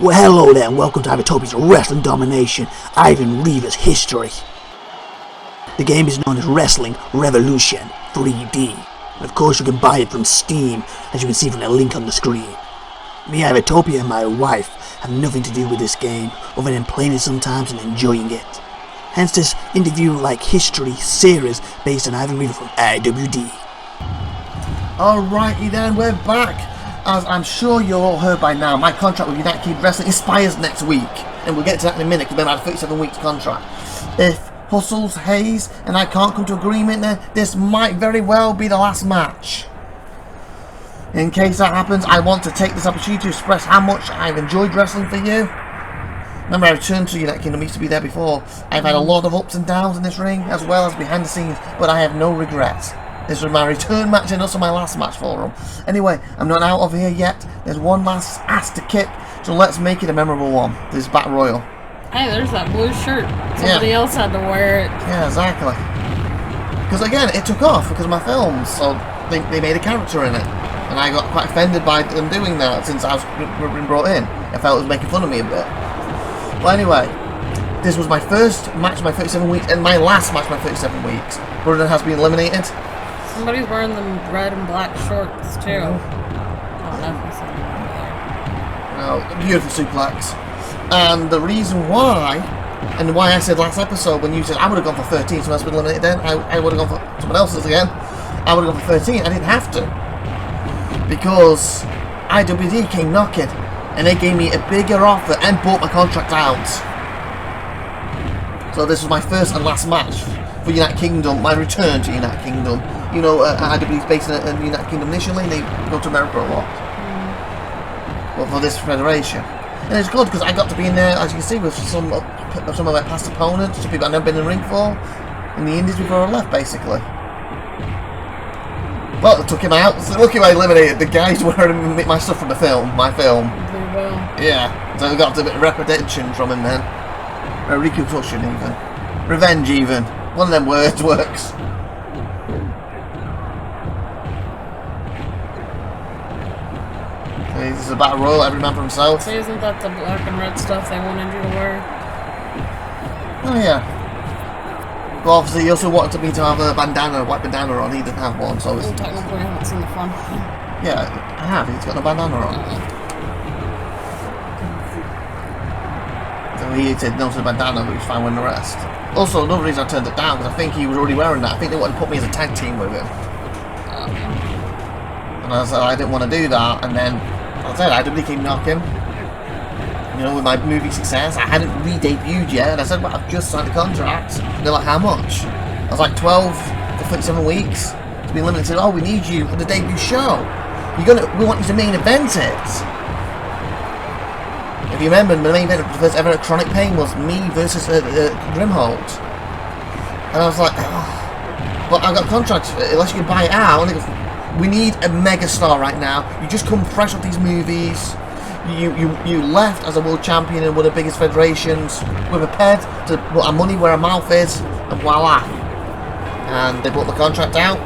Well, hello there, and welcome to IVATOPIA'S Wrestling Domination, Ivan Reavers History. The game is known as Wrestling Revolution 3D, and of course you can buy it from Steam, as you can see from the link on the screen. Me, IVATOPIA, and my wife have nothing to do with this game, other than playing it sometimes and enjoying it. Hence this interview-like history series based on Ivan Reavers from IWD. Alrighty then, we're back. As I'm sure you all heard by now, my contract with United Kingdom Wrestling expires next week, and we'll get to that in a minute because then I have a 37 weeks contract. If Hustles, Hayes, and I can't come to agreement, then this might very well be the last match. In case that happens, I want to take this opportunity to express how much I've enjoyed wrestling for you. Remember, I returned to United Kingdom, I used to be there before. I've had a lot of ups and downs in this ring, as well as behind the scenes, but I have no regrets. This was my return match and also my last match for them. Anyway, I'm not out of here yet. There's one last ass to kick, so let's make it a memorable one. This is Battle Royal. Hey, there's that blue shirt. Somebody else had to wear it. Yeah, exactly. Because again, it took off because of my films, so they made a character in it. And I got quite offended by them doing that since I was been brought in. I felt it was making fun of me a bit. Well, anyway, this was my first match of my 37 weeks and my last match of my 37 weeks. Brother has been eliminated. Somebody's wearing them red and black shorts too. Beautiful suplex. And the reason why, and why I said last episode when you said I would have gone for 13, someone else would have eliminated then, I would have gone for someone else's again. I would have gone for 13. I didn't have to. Because IWD came knocking and they gave me a bigger offer and bought my contract out. So this was my first and last match for United Kingdom, my return to United Kingdom. You know, IWD's based in the United Kingdom initially, and they go to America a lot. But for this federation. And it's good because I got to be in there, as you can see, with some of my past opponents, some people I've never been in the ring for, in the indies before I left, basically. Well, I took him out. So look who I eliminated. The guys wearing my stuff from the film, my film. Yeah, so I got a bit of reputation from him then. A repercussion even. Revenge even. One of them words works. Okay, this is a battle royal, every man for himself. So isn't that the black and red stuff they wanted you to wear? Oh yeah. Well, obviously he also wanted me to have a bandana, a white bandana on. He didn't have one, so it's... Well, technically I haven't seen the front. Yeah, I have. He's got a bandana on. So he said no to the bandana, but he's fine with the rest. Also, another reason I turned it down, because I think he was already wearing that. I think they wanted to put me as a tag team with him. And I said I didn't want to do that, and then, as I said, I didn't keep knocking. You know, with my movie success, I hadn't re-debuted yet, and I said, well, I've just signed a contract. And they're like, how much? I was like, 12 for 37 weeks. To be limited, oh, we need you for the debut show. We want you to main event it. If you remember, the main event of the first ever Chronic Pain was me versus Grimhold. And I was like, oh, but I've got a contract, unless you can buy it out. And they go, we need a megastar right now. You just come fresh off these movies. You left as a world champion in one of the biggest federations. We're prepared to put our money where our mouth is, and voila. And they brought the contract out.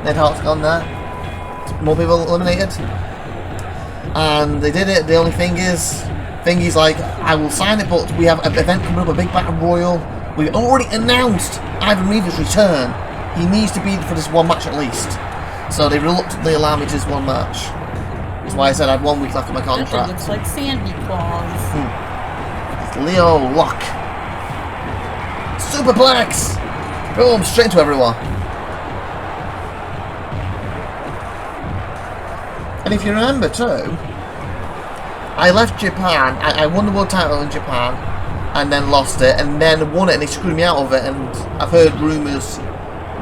Ned Hart's gone there. More people eliminated. And they did it. The only thing is like, I will sign it, but we have an event coming up, a big battle royal. We've already announced Ivan Reavers' return. He needs to be for this one match at least. So they reluctantly allow me to this one match. That's why I said I had 1 week left of my contract. It looks like Sandy Claus. It's Leo Locke. Superplex! Boom, straight into everyone. And if you remember too, I left Japan, I won the world title in Japan, and then lost it, and then won it, and they screwed me out of it, and I've heard rumours,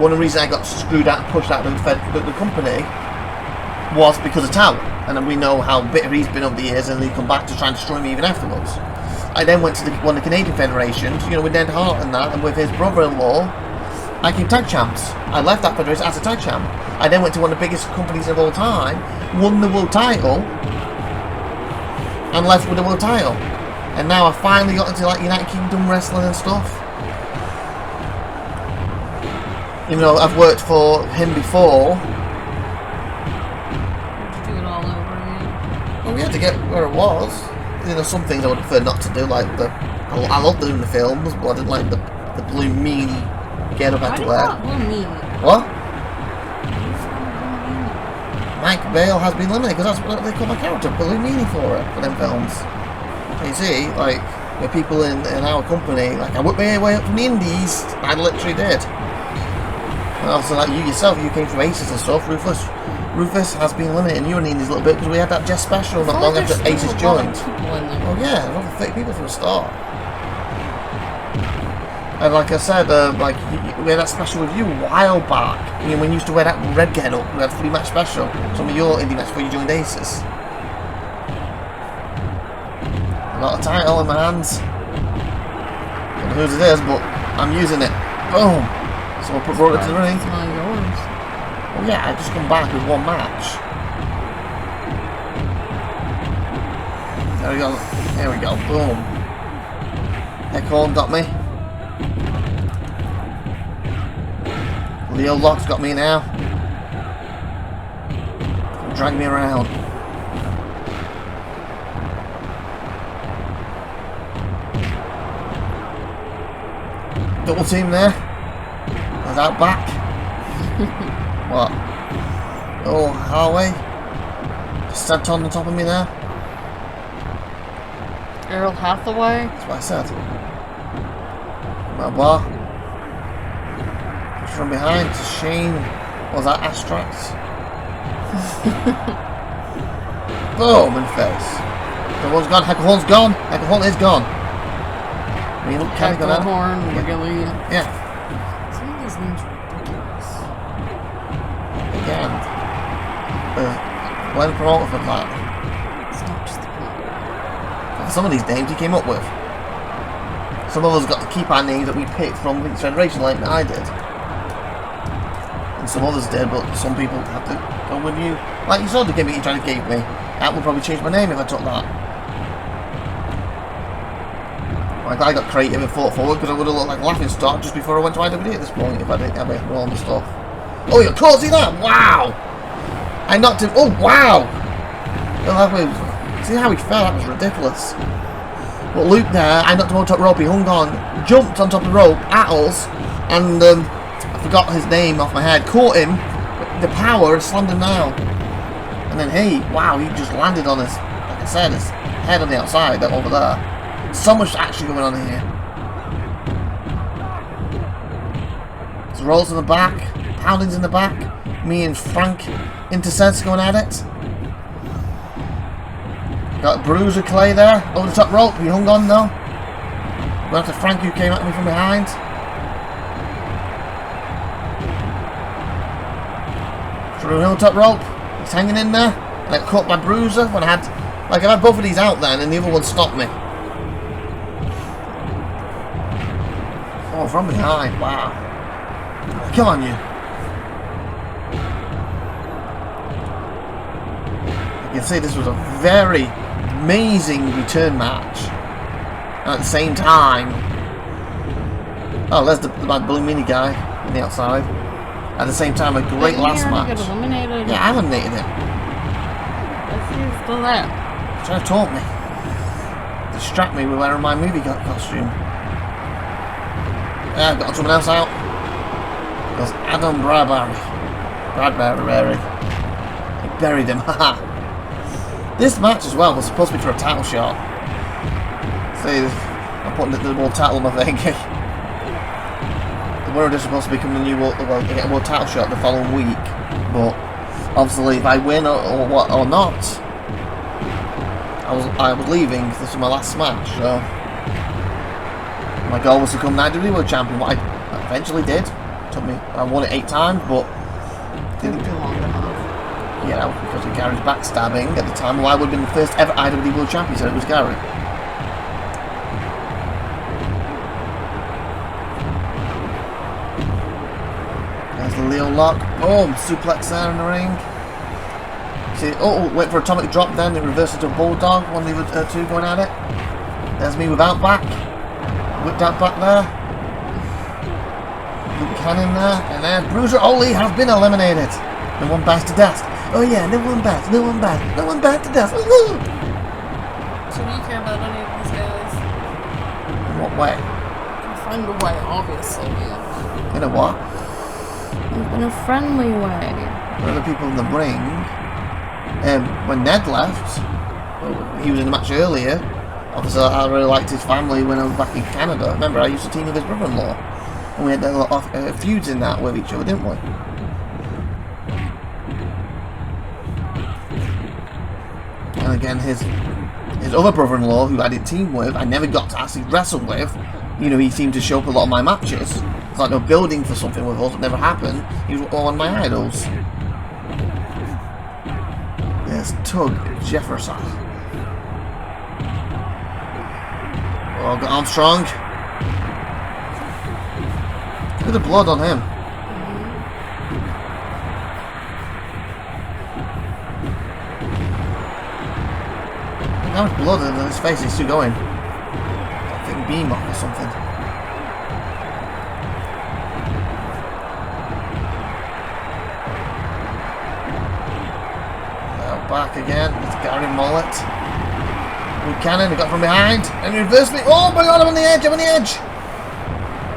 one of the reasons I got screwed out and pushed out of the company was because of Tao, and then we know how bitter he's been over the years, and he come back to try and destroy me even afterwards. I then went to one of the Canadian federations, you know, with Ned Hart and that, and with his brother-in-law, I became tag champs. I left that federation as a tag champ. I then went to one of the biggest companies of all time, won the world title, and left with the world title. And now I finally got into like United Kingdom wrestling and stuff. Even though I've worked for him before. Do it all over again. Well, we had to get where it was. you know, some things I would prefer not to do, like I love doing the films, but I didn't like the blue meanie get up had to wear. Blue meanie? What? Mike Bale has been eliminated because that's what they call my character, blue meanie for them films. So you see, like, with people in our company, like I worked my way up from the indies, I literally did. And also, like you yourself, you came from Aces and stuff. Rufus has been eliminated, and you were in the indies a little bit because we had that Jess special not long after Aces joined. Oh yeah, there were over 30 people from the start. And like I said, like we had that special with you a while back. You know, when you used to wear that red get up, we had a 3-match special. Some of your indie matches before you joined Aces. Not a title in my hands. Don't know whose it is, but I'm using it. Boom. So I'll put it to the ring. It's not yours. Well, yeah, I just come back with 1 match. There we go. There we go. Boom. Echo got me. Leo Lock's got me now. Drag me around. Double team there. Without back. What? Oh, Harway. Just stepped on the top of me there. Earl Hathaway? That's what I said. My bar. From behind to Shane. Was that Astrax? Boom in the face. Hecklehorn's gone. Hecklehorn's gone. Hecklehorn is gone. I mean, look, Hecklehorn, Wiggly. Yeah. Some of these names are ridiculous. Again. Glenn promoter for that. It's not just the point. Some of these names he came up with. Some of us got the keypad names that we picked from Link's Federation, like I did. And some others did, but some people had to go with you. Like you saw the gimmick you tried to give me. That would probably change my name if I took that. Like I got creative and fought forward because I would have looked like Laughing Stock just before I went to IWD at this point if I didn't have it all the stuff. Oh, you can't see that? Wow! I knocked him. Oh, wow! See how he fell? That was ridiculous. But Luke there, I knocked him on top rope. He hung on, jumped on top of the rope at us, and I forgot his name off my head. Caught him, the power, and slammed him down. And then he, wow, he just landed on his, like I said, his head on the outside, over there. So much action going on here. So rolls in the back, poundings in the back. Me and Frank Intersense going at it. Got Bruiser Clay there, over the top rope. He hung on though. Going after Frank, who came at me from behind. Through the top rope. He's hanging in there. And I got caught by Bruiser when I had, like I had both of these out then, and the other one stopped me. Oh, from behind, wow. Come on, you. You can see this was a very amazing return match. And at the same time... Oh, there's the bad blue mini guy on the outside. At the same time, a great last match. Eliminated? Yeah, I eliminated him. Let's see if still there. Trying to taunt me. Distract me with wearing my movie costume. Yeah, I've got someone else out. Because Adam Bradbury. He buried him, haha. This match as well was supposed to be for a title shot. See, I'm putting the world title on my thing. The winner is supposed to become the new world, get a world title shot the following week. But obviously, if I win or not, I was leaving. This was my last match, so my goal was to become IWD World Champion. What I eventually did. I won it 8 times, but didn't do long enough. Yeah, that was because of Gary's backstabbing at the time. Well, I would have been the first ever IWD World Champion, so it was Gary. There's the Leo Lock. Boom, suplex there in the ring. See, oh, wait for Atomic Drop then. It reverses to a Bulldog. One of the other two going at it. There's me without back. Whipped out back there. Luke Cannon there. And then Bruiser Oli has been eliminated. No one bites to dust. Oh yeah, no one bites to dust. So do you care about any of these guys? In what way? A friendly way, obviously. In a what? In a friendly way. For the people in the ring. When Ned left, he was in the match earlier. Obviously, I really liked his family when I was back in Canada. Remember, I used to team with his brother-in-law. And we had a lot of feuds in that with each other, didn't we? And again, his other brother-in-law, who I didn't team with, I never got to actually wrestle with. You know, he seemed to show up a lot of my matches. It's like they were building for something with us that never happened. He was one of my idols. There's Tug Jefferson. Oh, got Armstrong. Look at the blood on him. Look how much blood in his face. He's still going. I think beam off or something. Now back again. It's Gary Mullet. Buchanan, he got from behind and he reversed me. Oh my god, I'm on the edge, I'm on the edge.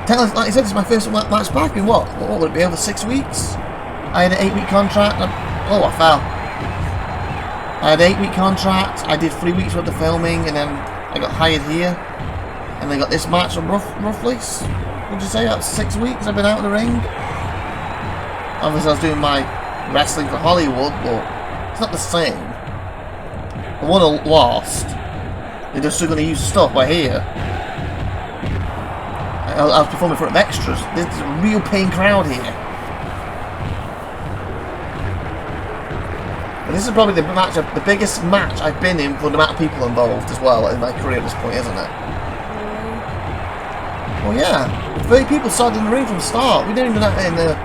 Like I said, this is my first match back in what would it be, over 6 weeks? I had an 8-week contract. Oh, I fell. I had an 8-week contract. I did 3 weeks worth of filming and then I got hired here. And they got this match roughly, would you say, that's 6 weeks I've been out of the ring. Obviously I was doing my wrestling for Hollywood, but it's not the same. I won or lost. They're just still going to use stuff right here. I was performing in front of extras. There's a real paying crowd here. And this is probably the biggest match I've been in for the amount of people involved as well in my career at this point, isn't it? Well, yeah. 30 people started in the ring from the start. We didn't even do that in the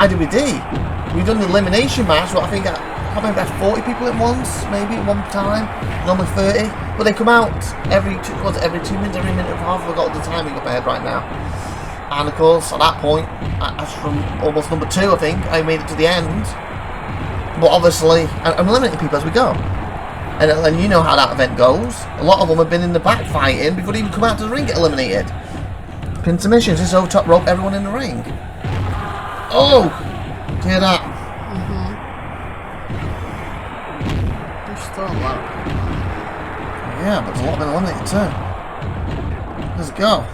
IWD. We've done the elimination match, but I think I probably had 40 people at once, maybe at one time. Normally 30. But they come out every 2 minutes, every minute and a half. I've got the timing up ahead right now. And of course, at that point, as from almost number 2, I think, I made it to the end. But obviously, I'm eliminating people as we go. And you know how that event goes. A lot of them have been in the back fighting before they even come out to the ring, get eliminated. Pin submissions, this over top rope, everyone in the ring. Oh! Hear that? There's still a lot. Yeah, but there's a lot been eliminated too. Let's go.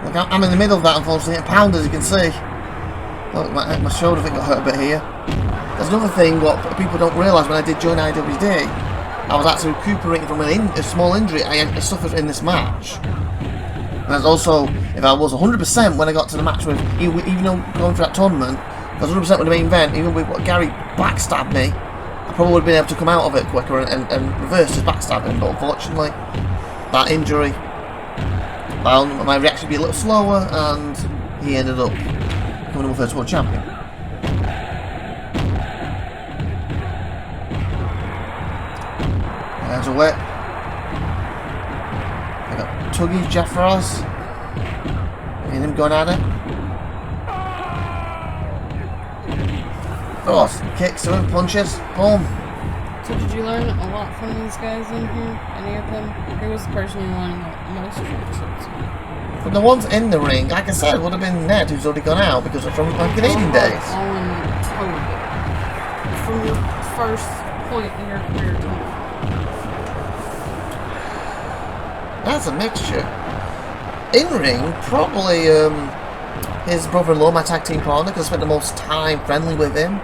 Look, I'm in the middle of that, unfortunately, getting pounded, as you can see. Look, my shoulder, I think, got hurt a bit here. There's another thing what people don't realise when I did join IWD. I was actually recuperating from a small injury I suffered in this match. And there's also, if I was 100% when I got to the match with, even though going for that tournament, if I was 100% with the main event, even with what Gary backstabbed me, I probably would have been able to come out of it quicker and reverse his backstabbing, but unfortunately, that injury, my reaction would be a little slower, and he ended up becoming the first world champion. There's a whip. I got Tuggy Jeffros. And him going at it. Oh, kicks to him, punches, boom. So did you learn a lot from these guys in here? Any of them? Who was the person you learned the most from? From the ones in the ring, like I said, it would have been Ned, who's already gone out because of from my Canadian days. All in total. From your first point in your career to now. That's a mixture. In ring, probably his brother-in-law, my tag team partner, because I spent the most time friendly with him.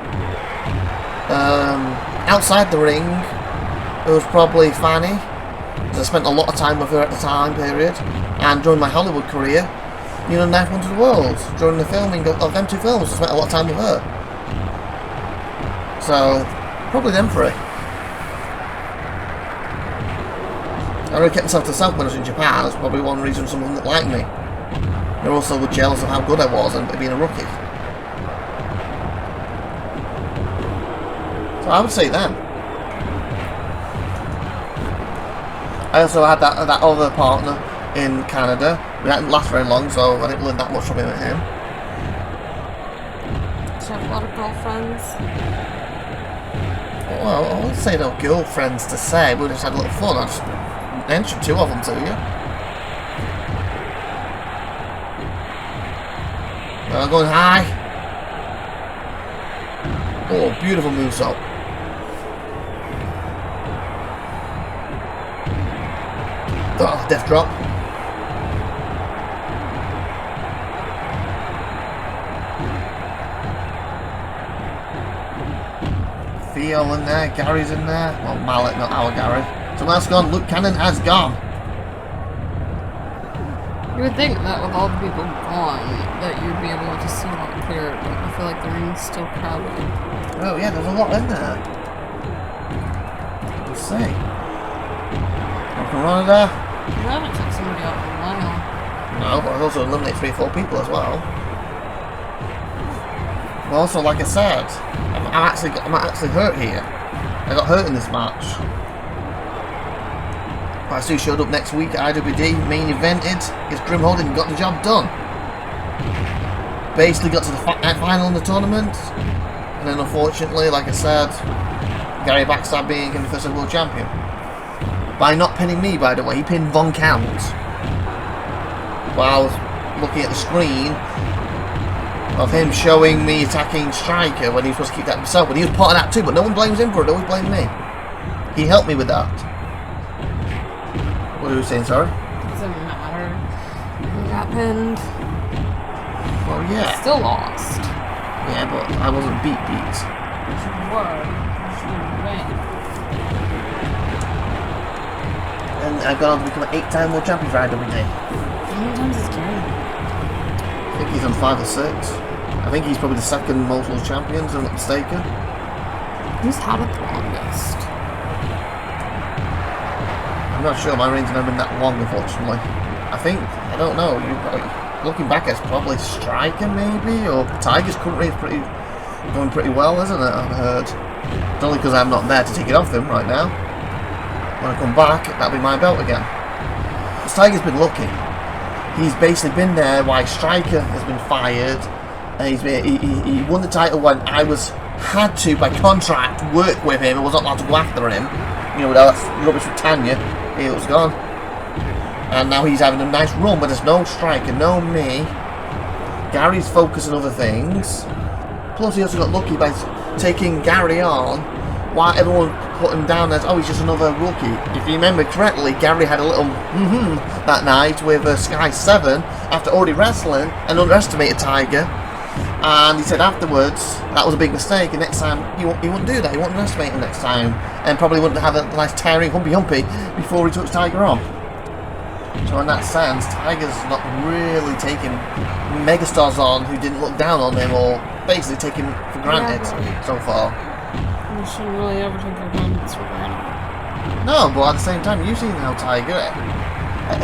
Outside the ring, it was probably Fanny, because I spent a lot of time with her at the time period. And during my Hollywood career, you know, Knife Wonder of the World, during the filming of them 2 films, I spent a lot of time with her. So, probably them 3. I really kept myself to myself when I was in Japan. That's probably one reason someone didn't like me. They also were jealous of how good I was and being a rookie. So I would say them. I also had that other partner in Canada. We didn't last very long, so I didn't learn that much from him. Did you have a lot of girlfriends? Well, I won't say no girlfriends to say, we just had a little fun. I just mentioned 2 of them to you. I'm going high. Oh, beautiful moonsault. Oh, death drop. Theo in there, Gary's in there. Well, Mallet, not our Gary. Someone else gone. Luke Cannon has gone. You would think that with all the people gone, that you'd be able to see a lot clearer, but I feel like the ring's still crowded. Oh yeah, there's a lot in there. Let's see. Can run there. You haven't took somebody out in a while. No, but I also eliminate 3 or 4 people as well. But also, like I said, I'm actually hurt here. I got hurt in this match. But I still showed up next week at IWD, main evented, against Grimhold and got the job done. Basically got to the final in the tournament, and then unfortunately, like I said, Gary backstabbed me and became the first world champion. By not pinning me, by the way, he pinned Von Count. While I was looking at the screen of him showing me attacking Striker when he was supposed to keep that himself, but he was part of that too, but no one blames him for it, always blame me. He helped me with that. What are you saying, sorry? Doesn't matter. You got pinned. Well, yeah. Still lost. Yeah, but I wasn't beat. You were. You should win. And I've gone on to become an 8-time world champion for IWD. How many times is Gary? I think he's on 5 or 6. I think he's probably the 2nd most world champions, if I'm not mistaken. Who's had it the longest? I'm not sure, my reign's never been that long, unfortunately. I think, I don't know, looking back, it's probably Striker, maybe, or Tiger's current reign's going pretty well, isn't it, I've heard. It's only because I'm not there to take it off him right now. When I come back, that'll be my belt again. Because Tiger's been lucky. He's basically been there while Striker has been fired, and he won the title when I had to, by contract, work with him. I wasn't allowed to go after him. You know, that's rubbish with Tanya. He was gone. And now he's having a nice run, but there's no Striker, no me. Gary's focused on other things. Plus, he also got lucky by taking Gary on while everyone put him down as, oh, he's just another rookie. If you remember correctly, Gary had a little that night with Sky 7 after already wrestling and underestimated Tiger. And he said afterwards that was a big mistake, and next time he wouldn't do that. He wouldn't underestimate him next time, and probably wouldn't have a nice tiring humpy before he took Tiger on. So in that sense, Tiger's not really taking megastars on who didn't look down on him or basically take him for granted so far. You shouldn't really ever take your guns for granted. No, but at the same time, you've seen how Tiger,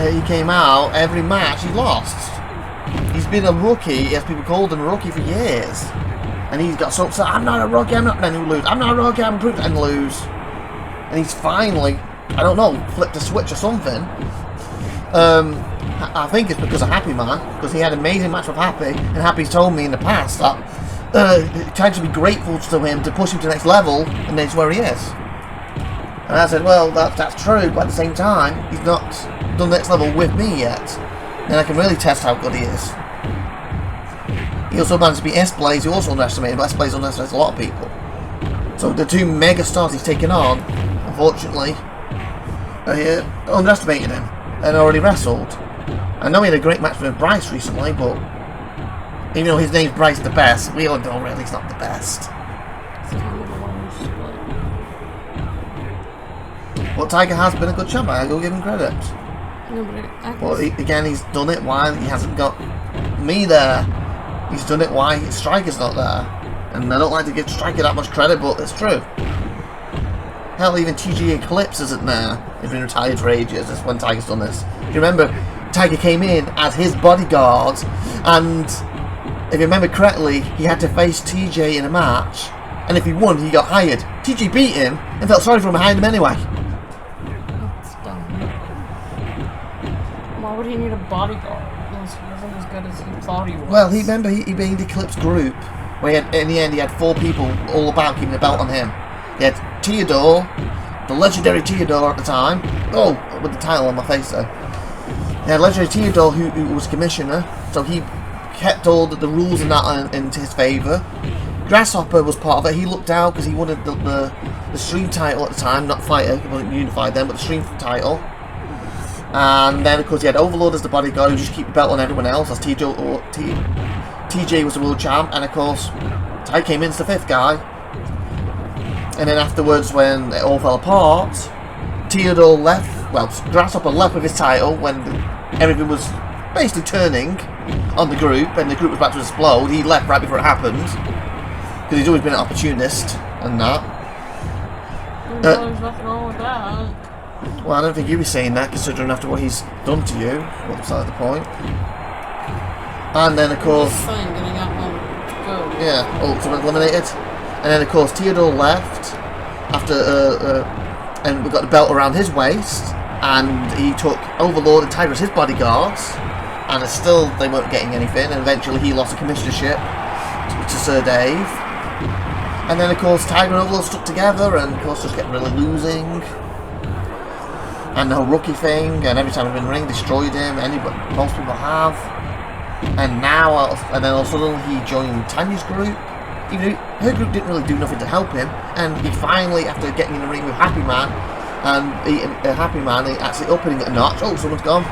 he came out, every match he lost. He's been a rookie, as people called him a rookie, for years. And he's got so upset, I'm not a rookie, I'm not going to lose. I'm not a rookie, I'm going to lose. And he's finally, I don't know, flipped a switch or something. I think it's because of Happy Man, because he had an amazing match with Happy, and Happy's told me in the past that trying to be grateful to him to push him to the next level, and that's where he is. And I said, well, that's true, but at the same time, he's not done the next level with me yet. And I can really test how good he is. He also managed to beat S-Blaze, who also underestimated, but S-Blaze underestimates a lot of people. So the 2 mega stars he's taken on, unfortunately, underestimated him and already wrestled. I know he had a great match with Bryce recently, but even though his name's Bryce the Best, we all know really he's not the best. But Tiger has been a good champ, I go give him credit. But again, he's done it while he hasn't got me there. He's done it while Striker's not there. And I don't like to give Striker that much credit, but it's true. Hell, even TG Eclipse isn't there. He's been retired for ages. That's when Tiger's done this. You remember, Tiger came in as his bodyguard, and if you remember correctly, he had to face TJ in a match, and if he won, he got hired. TJ beat him and felt sorry for him and hired him anyway. That's dumb. Why would he need a bodyguard? He wasn't as good as he thought he was. Well, he made the Eclipse group, where in the end he had 4 people all about keeping the belt on him. He had Theodore, the legendary Theodore at the time. Oh, with the title on my face there. Yeah, legendary Theodore, who was commissioner, so he kept all the rules and that into his favour. Grasshopper was part of it. He looked out because he wanted the stream title at the time, not fighter. He wasn't unified then, but the stream title. And then, of course, he had Overlord as the bodyguard who just keep the belt on everyone else, as TJ was the world champ, and of course, Ty came in as the 5th guy. And then afterwards, when it all fell apart, Theodore left, well, Grasshopper left with his title when everything was basically turning on the group, and the group was about to explode. He left right before it happened, because he's always been an opportunist, and that. There's nothing wrong with that. Well, I don't think you'd be saying that, considering after what he's done to you. What beside the point? And then, of course... Getting out go. Yeah, ultimately eliminated. And then, of course, Theodore left after... and we got the belt around his waist. And he took Overlord and Tiger as his bodyguards. And still, they weren't getting anything. And eventually, he lost the commissionership to Sir Dave. And then, of course, Tiger and Overlord stuck together. And, of course, just kept really losing. And the whole rookie thing, and every time I've been in the ring, destroyed him. Most people have. And now, and then all of a sudden, he joined Tanya's group. Even though her group didn't really do nothing to help him. And he finally, after getting in the ring with Happy Man, and beating Happy Man, he actually upping it a notch. Oh, someone's gone.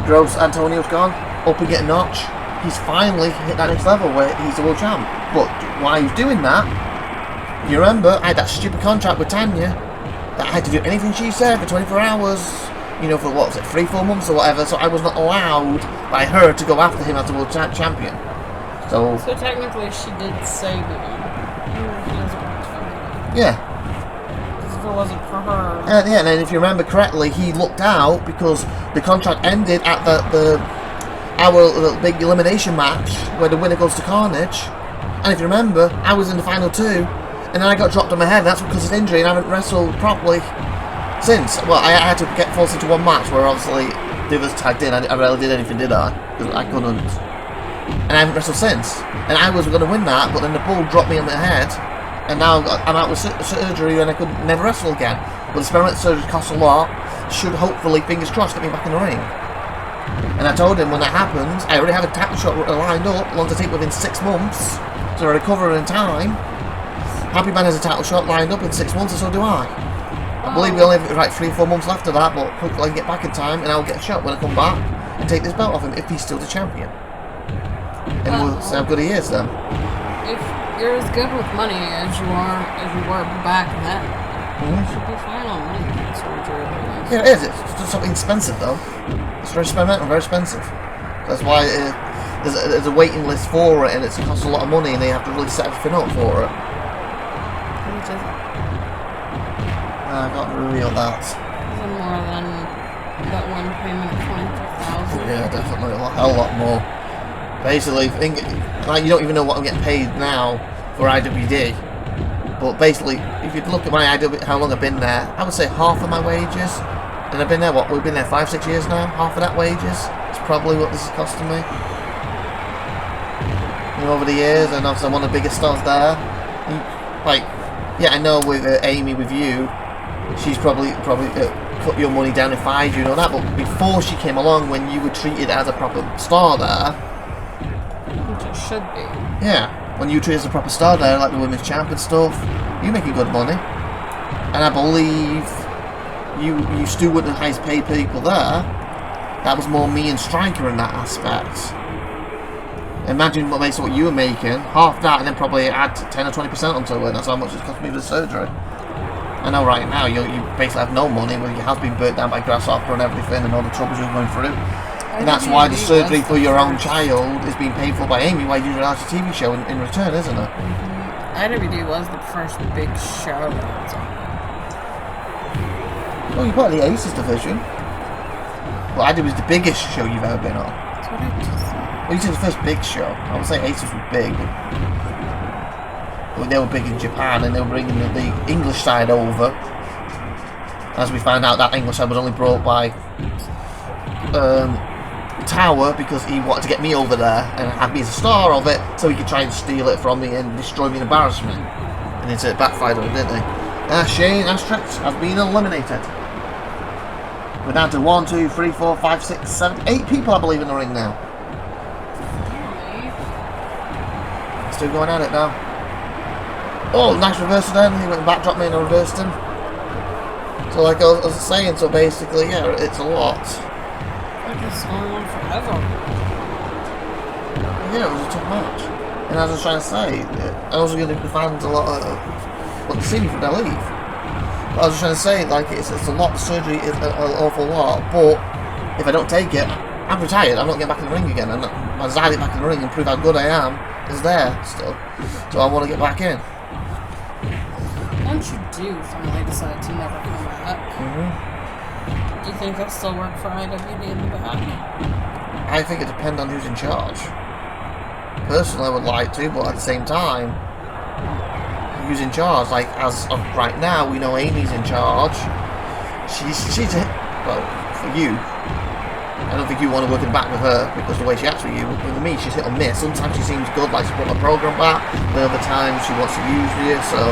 Gross Antonio's gone. Upping it a notch. He's finally hit that next level where he's the world champ. But while he was doing that, you remember, I had that stupid contract with Tanya. That I had to do anything she said for 24 hours, you know, for what was it, 3-4 months or whatever, so I was not allowed by her to go after him as the world champion. So technically she did say that. Yeah. Because if it wasn't for her... Yeah, and then if you remember correctly, he looked out because the contract ended at our big elimination match where the winner goes to Carnage. And if you remember, I was in the final 2. And then I got dropped on my head, and that's because of his injury, and I haven't wrestled properly since. Well, I had to get forced into one match where obviously the others tagged in. I rarely did anything, did I? Because I couldn't. And I haven't wrestled since. And I was going to win that, but then the bull dropped me on my head, and now I'm out with surgery and I could never wrestle again. But the experimental surgery costs a lot. Should hopefully, fingers crossed, get me back in the ring. And I told him when that happens, I already have a title shot lined up, long to take within 6 months, so I recover in time. Happy Man has a title shot lined up in 6 months, and so do I. I believe we only have like 3 or 4 months left of that, but hopefully I can get back in time, and I'll get a shot when I come back and take this belt off him if he's still the champion. And we'll see how good he is then. If you're as good with money as you were back then, you should be fine on money surgery. Yeah, it is. It's just something expensive though. It's very experimental, very expensive. That's why there's a waiting list for it, and it costs a lot of money, and they have to really set everything up for it. I can't reveal that. Is it more than that one payment of $22,000? Yeah, definitely a hell lot more. Basically, like you don't even know what I'm getting paid now for IWD. But basically, if you look at my how long I've been there, I would say half of my wages. And I've been there, what, we've been there 5-6 years now? Half of that wages is probably what this is costing me. You know, over the years, and obviously I'm one of the biggest stars there. Like, yeah, I know with Amy, with you, she's probably cut your money down if I do, you know that, but before she came along, when you were treated as a proper star there... Which it should be. Yeah, when you were treated as a proper star there, like the women's champ and stuff, you're making good money. And I believe you still weren't the highest paid people there. That was more me and Striker in that aspect. Imagine what you were making, half that, and then probably add 10 or 20% onto it. That's how much it cost me for the surgery. I know right now you basically have no money, but your house being burnt down by Grasshopper and everything, and all the troubles you're going through. And that's why the surgery for your own child is being paid for by Amy, while you do a TV show in return, isn't it? IWD was the first big show that was on. Well, you're part of the Aces division. Well, IWD was the biggest show you've ever been on. That's what I just said. Well, you said the first big show. I would say Aces were big. But they were big in Japan, and they were bringing the English side over. As we found out, that English side was only brought by Tower, because he wanted to get me over there and have me as a star of it, so he could try and steal it from me and destroy me in embarrassment. And it backfired on it, didn't they? Shane Asterix has been eliminated. We're down to 1, 2, 3, 4, 5, 6, 7, 8 people, I believe, in the ring now. Still going at it now. Oh, nice reversal then. He went back, dropped me, and I reversed him. So, like I was saying, so basically, yeah, it's a lot. Like it's going on forever. Yeah, it was a tough match. And as I was trying to say, I was going to give the fans a lot of what to see me from their leave. I was just trying to say, like, it's a lot, surgery is an awful lot, but if I don't take it, I'm retired, I'm not getting back in the ring again, and my desire to get back in the ring and prove how good I am is there still, so I want to get back in. Once you do finally decide to never come back, do you think I'll still work for IWD in the back? I think it depends on who's in charge. Personally, I would like to, but at the same time, who's in charge? Like, as of right now, we know Amy's in charge. She's well, for you, I don't think you want to work in the back with her because the way she acts with you. With me, she's hit or miss. Sometimes she seems good, like she put my program back. But other times she wants to use you. So,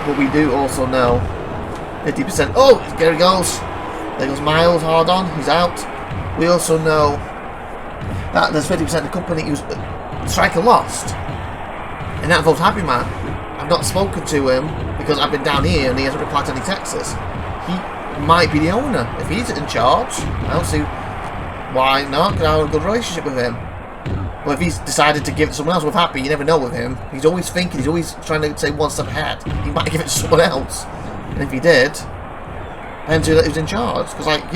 but we do also know 50%. Oh, there he goes. There goes Miles. Hard on. He's out. We also know that there's 50% of the company who's Striker lost. And that involves Happy Man. I've not spoken to him because I've been down here and he hasn't replied to any texts. He might be the owner. If he's in charge, I don't see why not, because I have a good relationship with him. But if he's decided to give it to someone else with Happy, you never know with him. He's always thinking, he's always trying to say one step ahead. He might give it to someone else. And if he did, depends who's in charge. Because like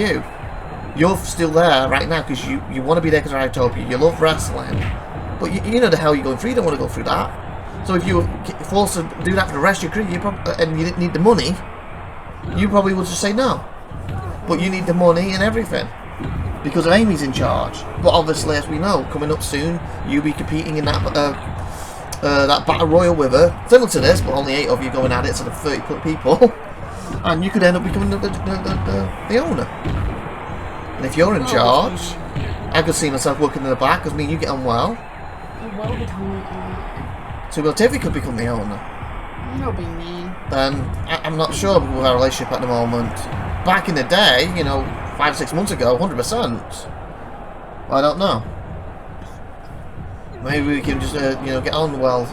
you're still there right now because you want to be there because of Utopia. You love wrestling. But you know the hell you're going through. You don't want to go through that. So if you were forced to do that for the rest of your career, and you didn't need the money, you probably would just say no. But you need the money and everything because of Amy's in charge. But obviously, as we know, coming up soon, you'll be competing in that that battle royal with her, similar to this, but only 8 of you going at it, so the 30 people, and you could end up becoming the owner. And if you're in charge, I could see myself working in the back because me and you get on well. SupernovaTiffy could become the owner. That'll be mean. Then I'm not sure with our relationship at the moment. Back in the day, you know, 5 or 6 months ago, 100%. Well, I don't know. Maybe we can just, you know, get on well.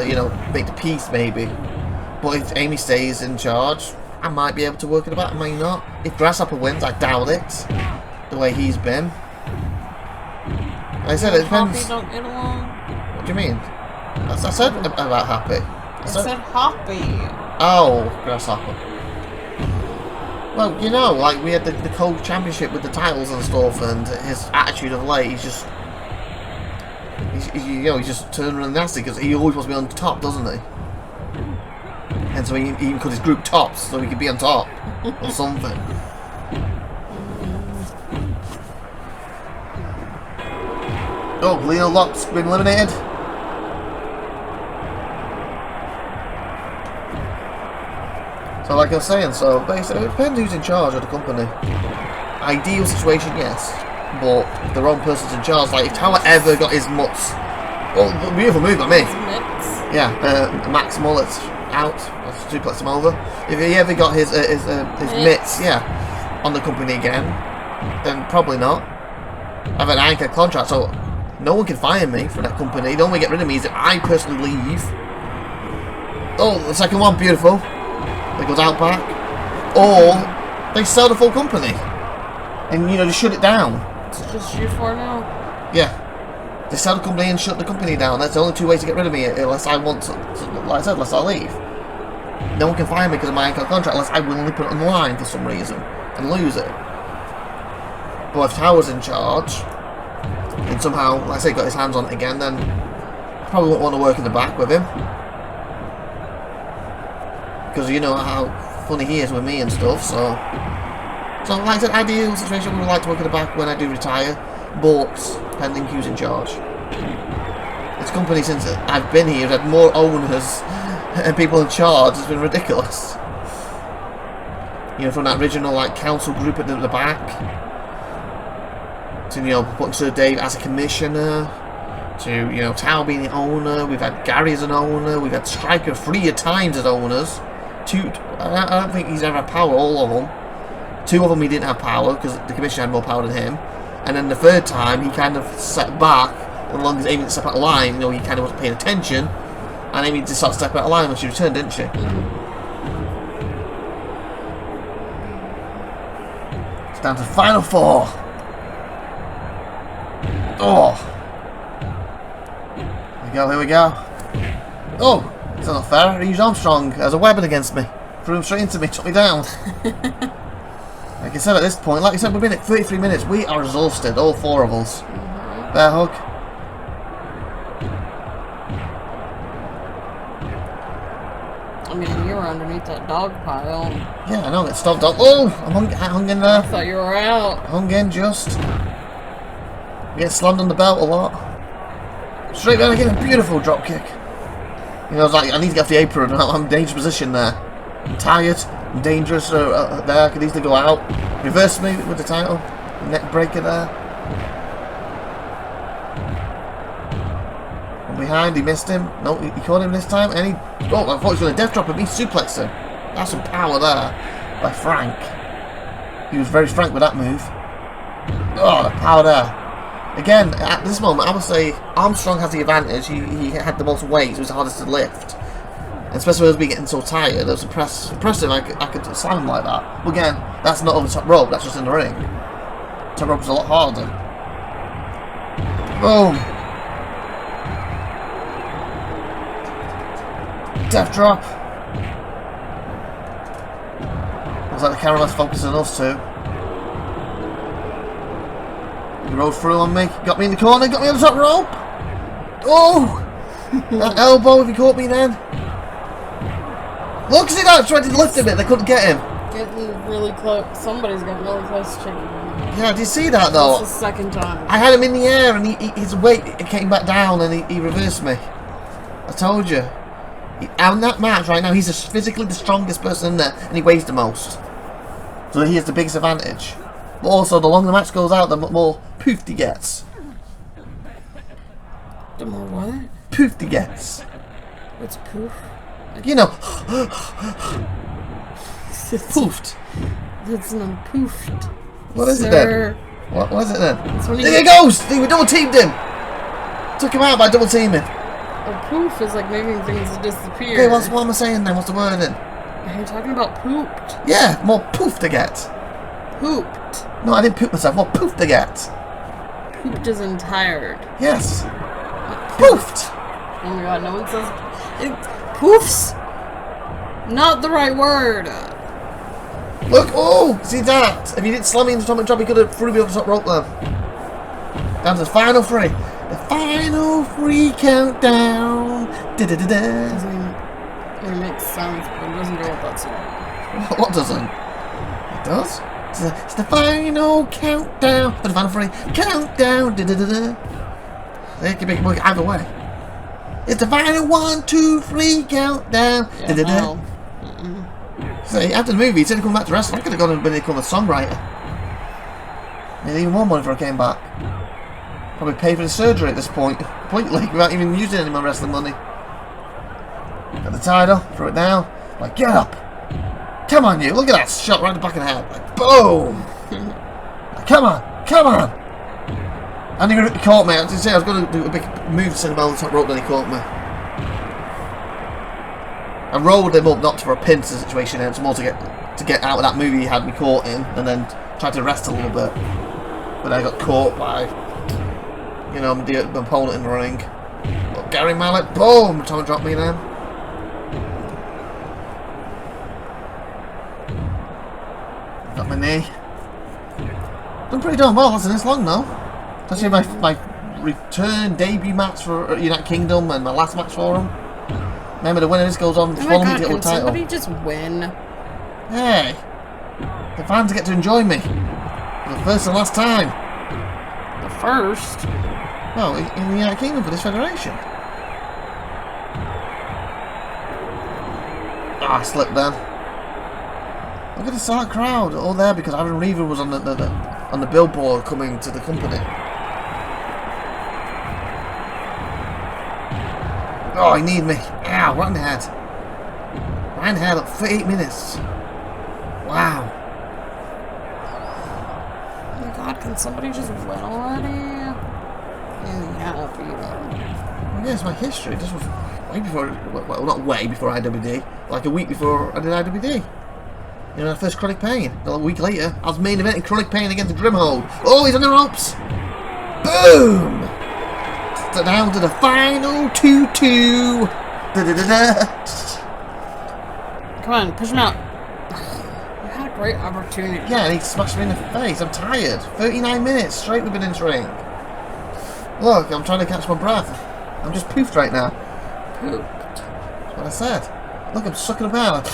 You know, make the peace maybe. But if Amy stays in charge, I might be able to work in the back. I may not. If Grasshopper wins, I doubt it. The way he's been. Like I said, it depends. Don't get along. What do you mean? I said about Happy. I said Hoppy. Oh, Grasshopper. Well, you know, like we had the co-championship with the titles and stuff, and his attitude of late, he's you know, he's just turned really nasty because he always wants to be on top, doesn't he? And so he even cut his group tops so he could be on top or something. Oh, Leo Locke's been eliminated. So like I was saying, so basically it depends who's in charge of the company. Ideal situation, yes. But if the wrong person's in charge, like if Tower ever got his mutts, well, beautiful move by me. Yeah, Max Mullet's out. I'll suplex him over. If he ever got his mitts, yeah, on the company again, then probably not. I have an anchor contract, so no one can fire me for that company. The only way to get rid of me is if I personally leave. Oh, the second one, beautiful. It goes out back. Or they sell the full company. And, you know, they shut it down. It's just you for now. Yeah. They sell the company and shut the company down. That's the only 2 ways to get rid of me, unless I want to, like I said, unless I leave. No one can fire me because of my anchor contract unless I willingly put it on the line for some reason and lose it. But if Tower's in charge, and somehow, like I say, got his hands on it again, then I probably won't want to work in the back with him. Because you know how funny he is with me and stuff, so like I said, ideal situation, I would like to work in the back when I do retire, but pending who's in charge. This company, since I've been here, has had more owners and people in charge. It's been ridiculous. You know, from that original like council group at the back, to, you know, putting Sir Dave as a commissioner, to, you know, Tao being the owner. We've had Gary as an owner. We've had Striker 3 times as owners. I don't think he's ever had power, all of them. 2 of them he didn't have power because the commission had more power than him. And then the 3rd time he kind of sat back, as long as Amy didn't step out of line, you know, he kind of wasn't paying attention. And Amy just started stepping out of line when she returned, didn't she? It's down to the final 4. Oh. Here we go. Oh, it's not fair. I used Armstrong as a weapon against me. Threw him straight into me, took me down. Like I said, at this point, like I said, we've been at 33 minutes. We are exhausted, all 4 of us. Bear hug. I mean, you were underneath that dog pile. Yeah, I know, it stopped up. Oh, I hung in there. I thought you were out. Hung in just. We get slammed on the belt a lot. Straight down again, a beautiful drop kick. You know, I was like, I need to get off the apron. I'm in a dangerous position there. I'm tired. I'm dangerous there. I could easily go out. Reverse me with the title. Neck breaker there. From behind, he missed him. No, he caught him this time. And he. Oh, I thought he was going to death drop him. He suplexed him. That's some power there by Frank. He was very frank with that move. Oh, the power there. Again, at this moment, I would say Armstrong has the advantage. He had the most weight, so it was the hardest to lift. And especially as we getting so tired, it was impressive I could slam him like that. But again, that's not over the top rope, that's just in the ring. Top rope is a lot harder. Boom! Death drop. Looks like the camera was focusing on us too. He rode through on me, got me in the corner, got me on the top rope. Oh! That elbow, if he caught me then. Look, see that? Tried to lift him, they couldn't get him. Getting really close. Somebody's getting really close to checking. Yeah, did you see that though? That's the 2nd time. I had him in the air and his weight came back down and he reversed me. I told you. Out in that match right now, he's physically the strongest person in there and he weighs the most. So he has the biggest advantage. But also, the longer the match goes out, the more poofed he gets. The more what? Poofed he gets. What's poof? You know. Poofed. That's not poofed. What is it then? What is it then? There he goes! We double teamed him! Took him out by double teaming. A poof is like making things disappear. Okay, what am I saying then? What's the word then? Are you talking about pooped? Yeah, more poof to get. Pooped. No, I didn't poop myself. More poof to get. Pooped is in tired. Yes. Poofed. Oh my god, no one says it. Poofs. Not the right word. Look, oh, see that? If he didn't slam me in the stomach drop, he could have threw me off the top rope there. Down to the final 3. The final 3 countdown. Da-da-da-da. It makes sense, but it doesn't go with that song. What doesn't? It does? It's the final countdown. For the final 3. Countdown. Da-da-da-da. They can make it work either way. It's the final 1, 2, 3 countdown. Yeah, Da-da-da. well, So after the movie, he said he'd come back to wrestling. I could have gone and become a songwriter. Made even more money if I came back. Probably pay for the surgery at this point, completely, without even using any of my wrestling money. Got the title, throw it down. Like, get up! Come on, you! Look at that shot right in the back of the head. Like, boom! Like, come on! Come on! And he caught me. I was going to do a big move to send him over the top rope, then he caught me. I rolled him up, not for a pin situation, it's more to get out of that move he had me caught in, and then tried to rest a little bit. But I got caught by, you know, my opponent in the ring. But Gary Mallet, boom! Trying to drop me then. Got my knee. Done pretty darn well, wasn't this long though? Especially my return debut match for United Kingdom and my last match for him. Remember, the winner of this goes on to follow me to get the title. Somebody just win. Hey, the fans get to enjoy me for the first and last time. The first? Well, in the United Kingdom for this federation. Ah, I slipped then. Look at the solid crowd all there because Aaron Reaver was on the billboard coming to the company. Oh, he need me. Ow, right in the head. Right in the head, for 8 minutes. Wow. Oh my god, can somebody just win already? Yeah, Well, yeah, it's my history. This was way before, well, not way before IWD, like a week before I did IWD. You know, first Chronic Pain. A week later, I was main eventing Chronic Pain against Grimhold. Oh, he's on the ropes! Boom! Down to the final 2-2. Da-da-da-da. Come on, push him out. You had a great opportunity. Yeah, and he smashed me in the face. I'm tired. 39 minutes straight we've been in this ring. Look, I'm trying to catch my breath. I'm just poofed right now. Pooped. That's what I said. Look, I'm sucking about.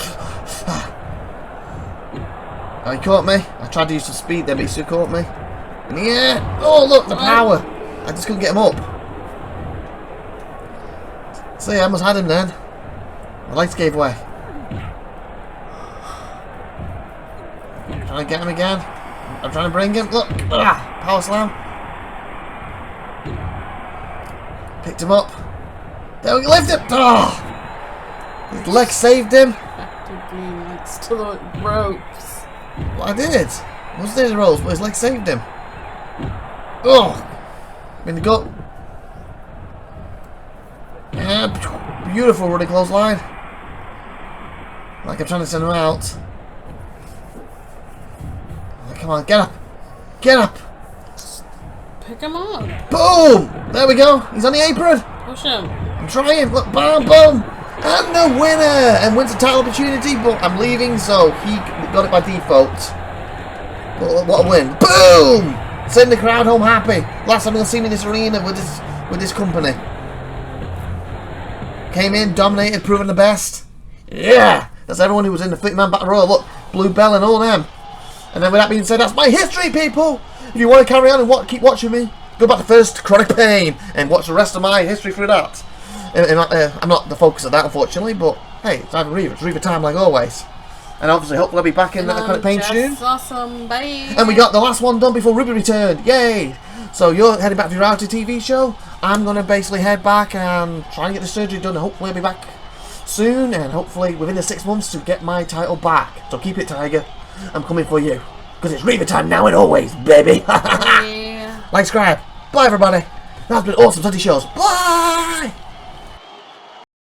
Oh, he caught me. I tried to use some speed there, but he still caught me. And yeah. Oh, look, the power. I just couldn't get him up. So yeah, I must have had him then. My legs gave way. Trying to get him again. I'm trying to bring him. Look. Power slam. Picked him up. There we go. Lift him. Oh. His leg saved him. After being next to the ropes. Well, I did. I was near the ropes, but his leg saved him. Oh. In the gut. Yeah, beautiful running clothesline. Like I'm trying to send him out. Oh, come on, get up. Get up. Pick him up. Boom! There we go. He's on the apron. Push him. I'm trying. Look, boom, boom. And the winner. And wins a title opportunity, but I'm leaving, so he got it by default. What a win. Boom! Send the crowd home happy. Last time you'll see me in this arena with this company. Came in, dominated, proven the best. Yeah! That's everyone who was in the Fleetman Battle Royal. Look, Blue Bell and all them. And then with that being said, that's my history, people! If you want to carry on and keep watching me, go back to first Chronic Pain and watch the rest of my history through that. I'm not the focus of that, unfortunately, but hey, it's Ivan Reavers. Reaver time like always. And obviously, hopefully I'll be back in that Chronic Pain soon. Awesome, bye! And we got the last one done before Ruby returned. Yay! So you're heading back to your reality TV show. I'm going to basically head back and try and get the surgery done. And hopefully I'll be back soon. And hopefully within the 6 months to get my title back. So keep it, Tiger. I'm coming for you. Because it's Reaver time now and always, baby. Yeah. Like, subscribe. Bye, everybody. That's been awesome. 20 shows. Bye!